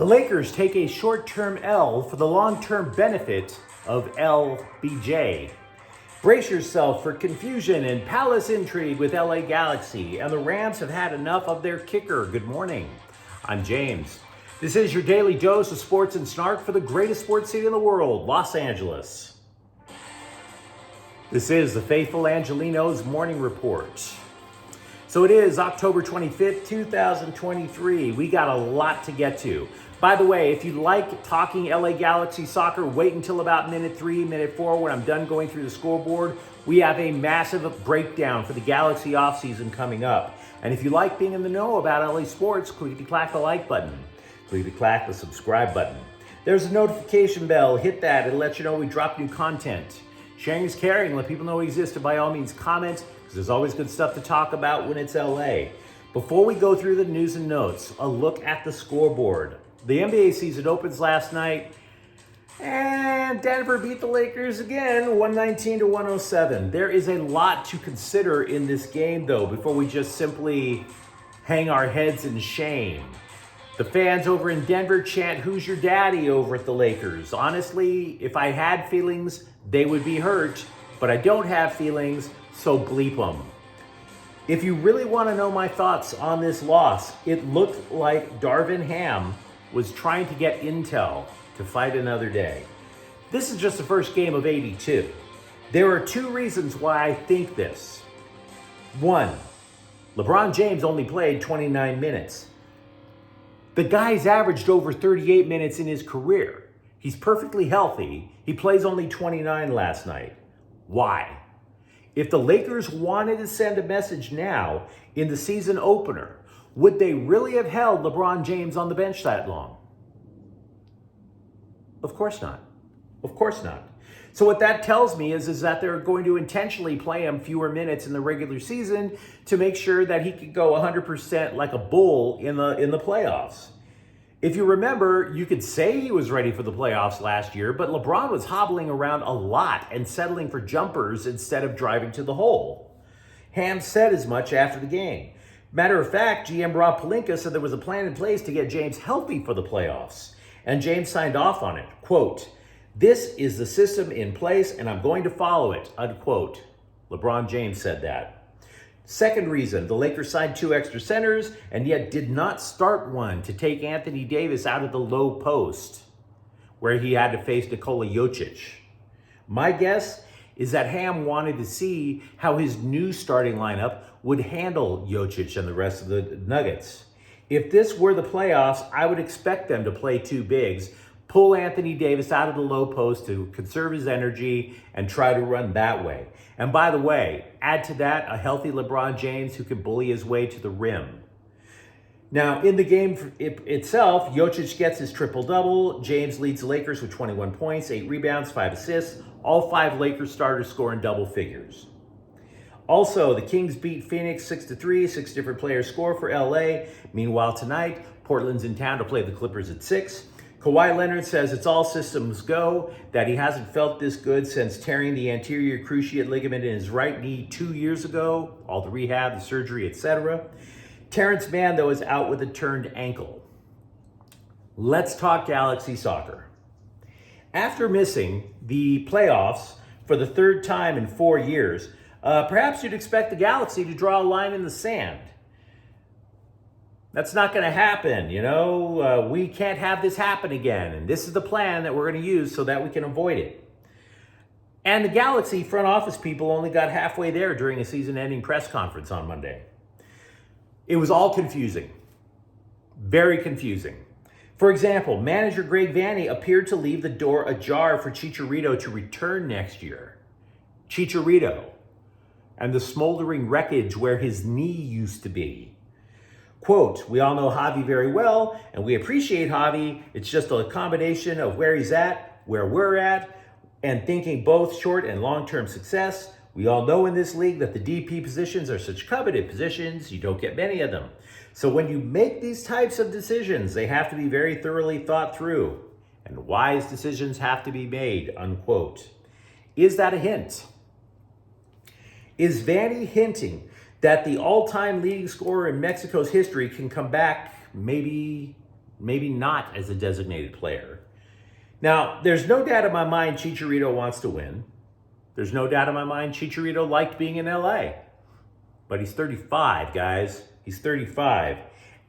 The Lakers take a short-term L for the long-term benefit of LBJ. Brace yourself for confusion and palace intrigue with LA Galaxy, and the Rams have had enough of their kicker. Good morning. I'm James. This is your daily dose of sports and snark for the greatest sports city in the world, Los Angeles. This is the faithful Angelenos morning report. So it is October 25th, 2023. We got a lot to get to. By the way, if you like talking LA Galaxy soccer, wait until about minute 3, minute 4 when I'm done going through the scoreboard. We have a massive breakdown for the Galaxy offseason coming up. And if you like being in the know about LA sports, clickety-clack the like button. Clickety-clack the subscribe button. There's a notification bell. Hit that. It'll let you know we drop new content. Sharing is caring. Let people know we exist. And by all means, comment, because there's always good stuff to talk about when it's LA. Before we go through the news and notes, a look at the scoreboard. The NBA season opens last night, and Denver beat the Lakers again, 119-107. There is a lot to consider in this game, though, before we just simply hang our heads in shame. The fans over in Denver chant, "Who's your daddy?" over at the Lakers. Honestly, if I had feelings, they would be hurt, but I don't have feelings, so bleep them. If you really want to know my thoughts on this loss, it looked like Darvin Ham was trying to get intel to fight another day. This is just the first game of 82. There are two reasons why I think this. One, LeBron James only played 29 minutes. The guy's averaged over 38 minutes in his career. He's perfectly healthy. He plays only 29 last night. Why? If the Lakers wanted to send a message now in the season opener, would they really have held LeBron James on the bench that long? Of course not. Of course not. So what that tells me is that they're going to intentionally play him fewer minutes in the regular season to make sure that he could go 100% like a bull in the playoffs. If you remember, you could say he was ready for the playoffs last year, but LeBron was hobbling around a lot and settling for jumpers instead of driving to the hole. Ham said as much after the game. Matter of fact, GM Rob Pelinka said there was a plan in place to get James healthy for the playoffs, and James signed off on it. Quote, "This is the system in place, and I'm going to follow it," unquote. LeBron James said that. Second reason, the Lakers signed 2 extra centers and yet did not start one to take Anthony Davis out of the low post, where he had to face Nikola Jokic. My guess is that Ham wanted to see how his new starting lineup would handle Jokic and the rest of the Nuggets. If this were the playoffs, I would expect them to play 2 bigs, pull Anthony Davis out of the low post to conserve his energy and try to run that way. And by the way, add to that a healthy LeBron James who can bully his way to the rim. Now, in the game itself, Jokic gets his triple-double. James leads the Lakers with 21 points, 8 rebounds, 5 assists. All 5 Lakers starters score in double figures. Also, the Kings beat Phoenix 6-3. 6 different players score for LA. Meanwhile, tonight, Portland's in town to play the Clippers at 6. Kawhi Leonard says it's all systems go, that he hasn't felt this good since tearing the anterior cruciate ligament in his right knee 2 years ago. All the rehab, the surgery, etc. Terrence Mann, though, is out with a turned ankle. Let's talk Galaxy soccer. After missing the playoffs for the 3rd time in 4 years, perhaps you'd expect the Galaxy to draw a line in the sand. That's not going to happen, we can't have this happen again, and this is the plan that we're going to use so that we can avoid it. And the Galaxy front office people only got halfway there during a season-ending press conference on Monday. It was all confusing. Very confusing. For example, manager Greg Vanney appeared to leave the door ajar for Chicharito to return next year. Chicharito and the smoldering wreckage where his knee used to be. Quote, "We all know Javi very well, and we appreciate Javi. It's just a combination of where he's at, where we're at, and thinking both short and long-term success. We all know in this league that the DP positions are such coveted positions. You don't get many of them. So when you make these types of decisions, they have to be very thoroughly thought through, and wise decisions have to be made," unquote. Is that a hint? Is Vanney hinting that the all-time leading scorer in Mexico's history can come back maybe maybe not as a designated player. Now, there's no doubt in my mind Chicharito wants to win. There's no doubt in my mind Chicharito liked being in LA. But he's 35, guys. He's 35.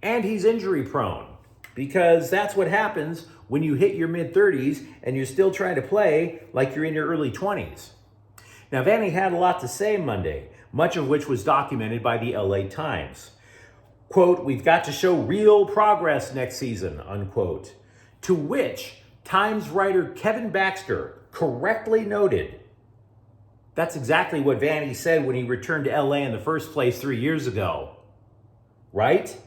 And he's injury prone, because that's what happens when you hit your mid-30s and you're still trying to play like you're in your early 20s. Now, Vanny had a lot to say Monday, much of which was documented by the LA Times. Quote, "We've got to show real progress next season," unquote. To which Times writer Kevin Baxter correctly noted, that's exactly what Vanny said when he returned to LA in the first place 3 years ago. Right?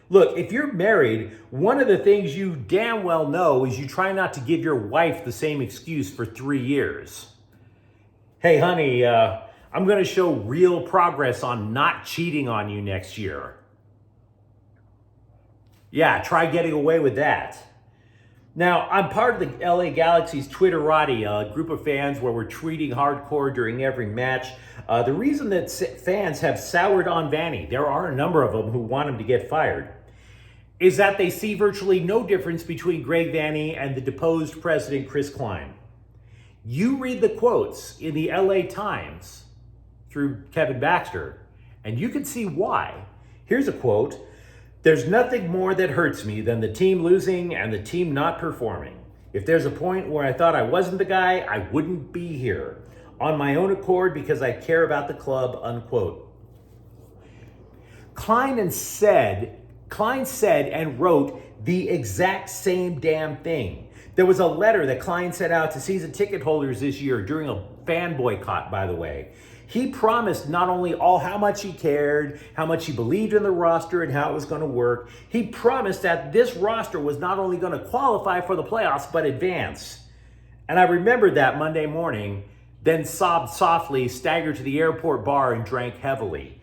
Look, if you're married, one of the things you damn well know is you try not to give your wife the same excuse for 3 years. Hey, honey, I'm going to show real progress on not cheating on you next year. Yeah, try getting away with that. Now, I'm part of the LA Galaxy's Twitterati, a group of fans where we're tweeting hardcore during every match. The reason that fans have soured on Vanny, there are a number of them who want him to get fired, is that they see virtually no difference between Greg Vanny and the deposed president, Chris Klein. You read the quotes in the LA Times through Kevin Baxter, and you can see why. Here's a quote. "There's nothing more that hurts me than the team losing and the team not performing. If there's a point where I thought I wasn't the guy, I wouldn't be here. On my own accord because I care about the club," unquote. Klein said and wrote the exact same damn thing. There was a letter that Klein sent out to season ticket holders this year during a fan boycott, by the way. He promised not only how much he cared, how much he believed in the roster and how it was going to work. He promised that this roster was not only going to qualify for the playoffs, but advance. And I remembered that Monday morning, then sobbed softly, staggered to the airport bar, and drank heavily.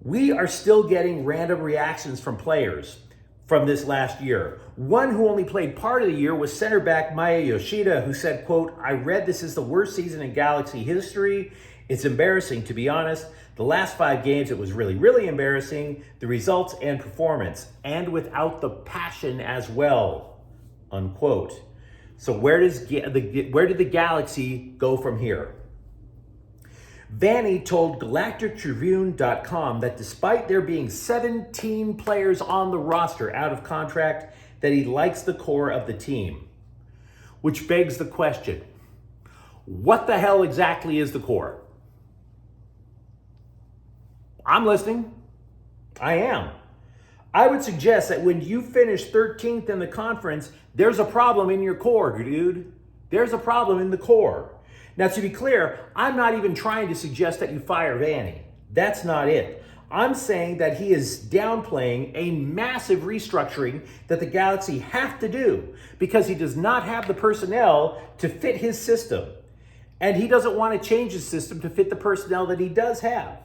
We are still getting random reactions from players from this last year. One who only played part of the year was center back Maya Yoshida, who said, quote, "I read this is the worst season in Galaxy history. It's embarrassing, to be honest. The last 5 games, it was really, really embarrassing. The results and performance, and without the passion as well," unquote. So where did the Galaxy go from here? Vanny told GalacticTribune.com that despite there being 17 players on the roster out of contract, that he likes the core of the team. Which begs the question, what the hell exactly is the core? I'm listening. I am. I would suggest that when you finish 13th in the conference, there's a problem in your core, dude. There's a problem in the core. Now, to be clear, I'm not even trying to suggest that you fire Vanny. That's not it. I'm saying that he is downplaying a massive restructuring that the Galaxy have to do because he does not have the personnel to fit his system. And he doesn't want to change his system to fit the personnel that he does have.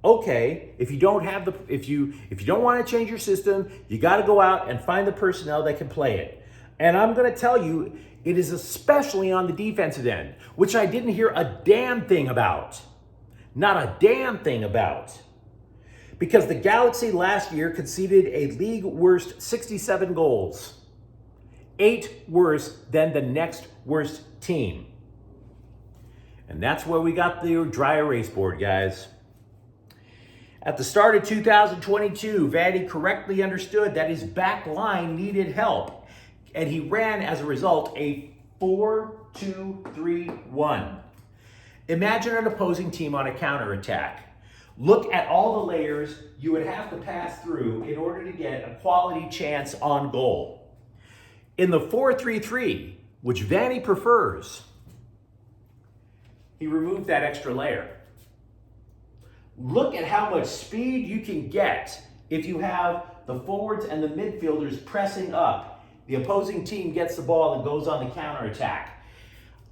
Okay, if you don't want to change your system, you got to go out and find the personnel that can play it. And I'm going to tell you, it is especially on the defensive end, which I didn't hear a damn thing about. Not a damn thing about. Because the Galaxy last year conceded a league worst 67 goals. 8 worse than the next worst team. And that's where we got the dry erase board, guys. At the start of 2022, Vanny correctly understood that his back line needed help. And he ran, as a result, a 4-2-3-1. Imagine an opposing team on a counterattack. Look at all the layers you would have to pass through in order to get a quality chance on goal. In the 4-3-3, which Vanny prefers, he removed that extra layer. Look at how much speed you can get if you have the forwards and the midfielders pressing up. The opposing team gets the ball and goes on the counterattack.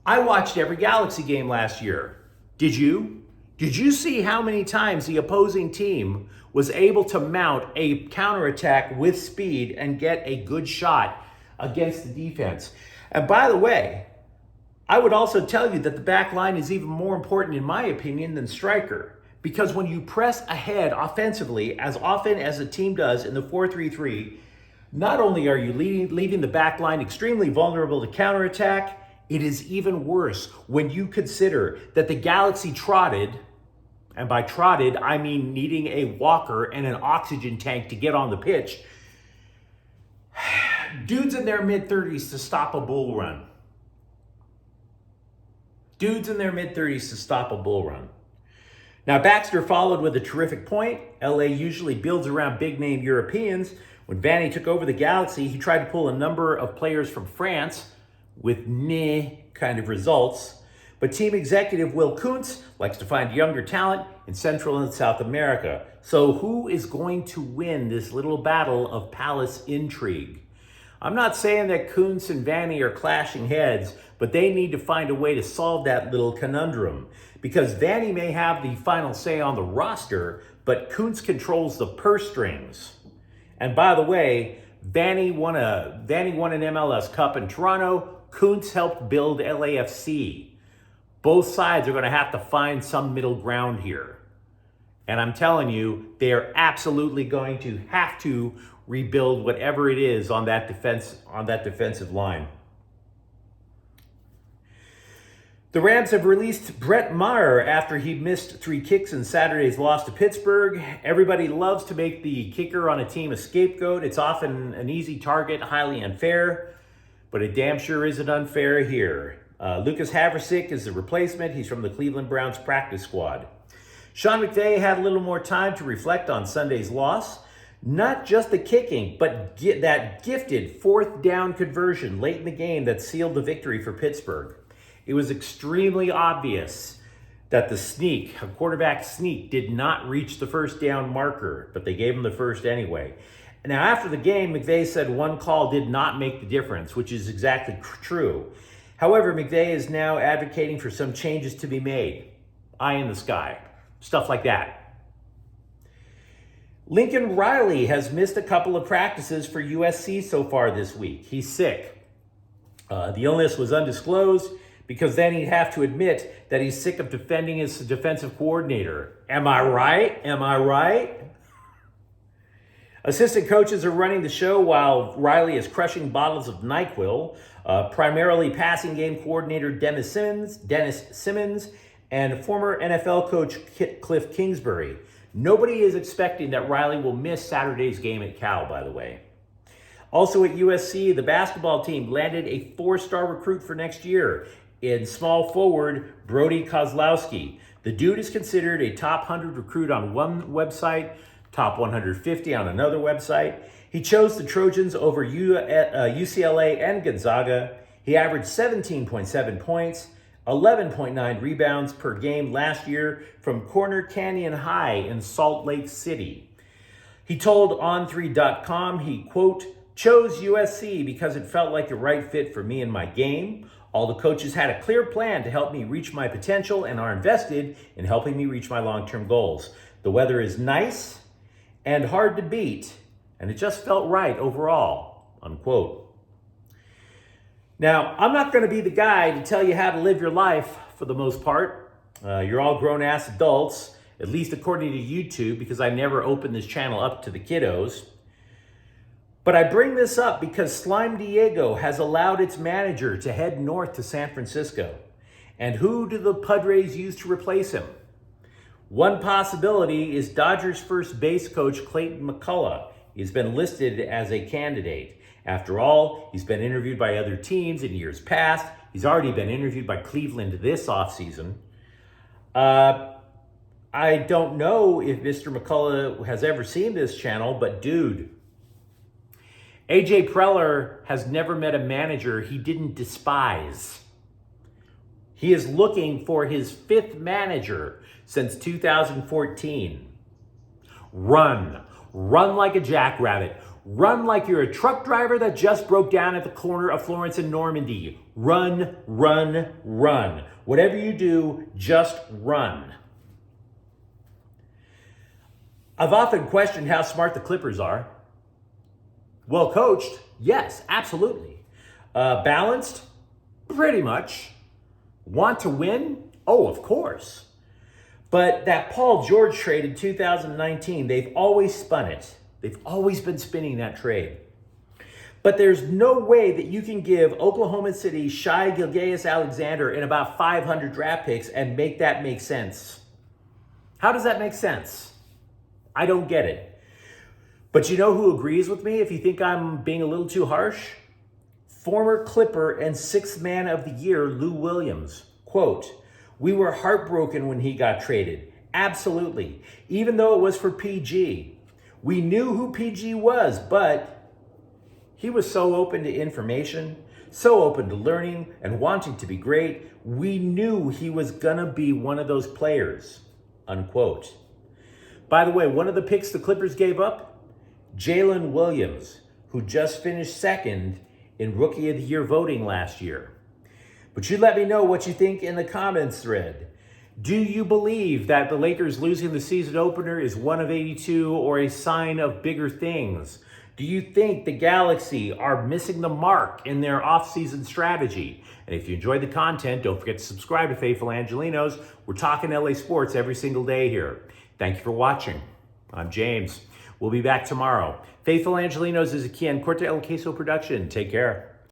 I watched every Galaxy game last year. Did you? Did you see how many times the opposing team was able to mount a counterattack with speed and get a good shot against the defense? And by the way, I would also tell you that the back line is even more important, in my opinion, than striker. Because when you press ahead offensively, as often as the team does in the 4-3-3, Not only are you leaving the back line extremely vulnerable to counterattack, it is even worse when you consider that the Galaxy trotted, and by trotted, I mean needing a walker and an oxygen tank to get on the pitch, dudes in their mid-30s to stop a bull run. Dudes in their mid-30s to stop a bull run. Now, Baxter followed with a terrific point. LA usually builds around big-name Europeans. When Vanny took over the Galaxy, he tried to pull a number of players from France with meh kind of results. But team executive Will Kuntz likes to find younger talent in Central and South America. So who is going to win this little battle of palace intrigue? I'm not saying that Kuntz and Vanny are clashing heads, but they need to find a way to solve that little conundrum. Because Vanny may have the final say on the roster, but Kuntz controls the purse strings. And by the way, Vanny won an MLS Cup in Toronto. Kuntz helped build LAFC. Both sides are going to have to find some middle ground here. And I'm telling you, they are absolutely going to have to rebuild whatever it is on that defensive line. The Rams have released Brett Maher after he missed 3 kicks in Saturday's loss to Pittsburgh. Everybody loves to make the kicker on a team a scapegoat. It's often an easy target, highly unfair, but it damn sure isn't unfair here. Lucas Haversick is the replacement. He's from the Cleveland Browns practice squad. Sean McVay had a little more time to reflect on Sunday's loss. Not just the kicking, but that gifted 4th down conversion late in the game that sealed the victory for Pittsburgh. It was extremely obvious that a quarterback sneak, did not reach the 1st down marker, but they gave him the first anyway. Now, after the game, McVay said one call did not make the difference, which is exactly true. However, McVay is now advocating for some changes to be made. Eye in the sky, stuff like that. Lincoln Riley has missed a couple of practices for USC so far this week. He's sick. The illness was undisclosed because then he'd have to admit that he's sick of defending his defensive coordinator. Am I right? Am I right? Assistant coaches are running the show while Riley is crushing bottles of NyQuil. Primarily passing game coordinator Dennis Simmons, and former NFL coach Cliff Kingsbury. Nobody is expecting that Riley will miss Saturday's game at Cal, by the way. Also at USC, the basketball team landed a 4-star recruit for next year in small forward Brody Kozlowski. The dude is considered a top 100 recruit on one website, top 150 on another website. He chose the Trojans over UCLA and Gonzaga. He averaged 17.7 points, 11.9 rebounds per game last year from Corner Canyon High in Salt Lake City. He told On3.com he, quote, chose USC because it felt like the right fit for me and my game. All the coaches had a clear plan to help me reach my potential and are invested in helping me reach my long-term goals. The weather is nice and hard to beat, and it just felt right overall, unquote. Now, I'm not going to be the guy to tell you how to live your life for the most part. You're all grown-ass adults, at least according to YouTube, because I never opened this channel up to the kiddos. But I bring this up because Slime Diego has allowed its manager to head north to San Francisco. And who do the Padres use to replace him? One possibility is Dodgers first base coach Clayton McCullough. He's been listed as a candidate. After all, he's been interviewed by other teams in years past. He's already been interviewed by Cleveland this offseason. I don't know if Mr. McCullough has ever seen this channel, but dude, AJ Preller has never met a manager he didn't despise. He is looking for his 5th manager since 2014. Run like a jackrabbit. Run like you're a truck driver that just broke down at the corner of Florence and Normandy. Run, run, run. Whatever you do, just run. I've often questioned how smart the Clippers are. Well coached? Yes, absolutely. Balanced? Pretty much. Want to win? Oh, of course. But that Paul George trade in 2019, they've always spun it. They've always been spinning that trade. But there's no way that you can give Oklahoma City Shai Gilgeous-Alexander and about 500 draft picks and make that make sense. How does that make sense? I don't get it. But you know who agrees with me if you think I'm being a little too harsh? Former Clipper and sixth man of the year, Lou Williams. Quote, "We were heartbroken when he got traded. Absolutely. Even though it was for PG. We knew who PG was, but he was so open to information, so open to learning and wanting to be great. We knew he was gonna be one of those players," unquote. By the way, one of the picks the Clippers gave up, Jalen Williams, who just finished second in Rookie of the Year voting last year. But you let me know what you think in the comments thread. Do you believe that the Lakers losing the season opener is one of 82 or a sign of bigger things? Do you think the Galaxy are missing the mark in their offseason strategy? And if you enjoyed the content, don't forget to subscribe to Faithful Angelenos. We're talking LA sports every single day here. Thank you for watching. I'm James. We'll be back tomorrow. Faithful Angelenos is a Quian Corte El Queso production. Take care.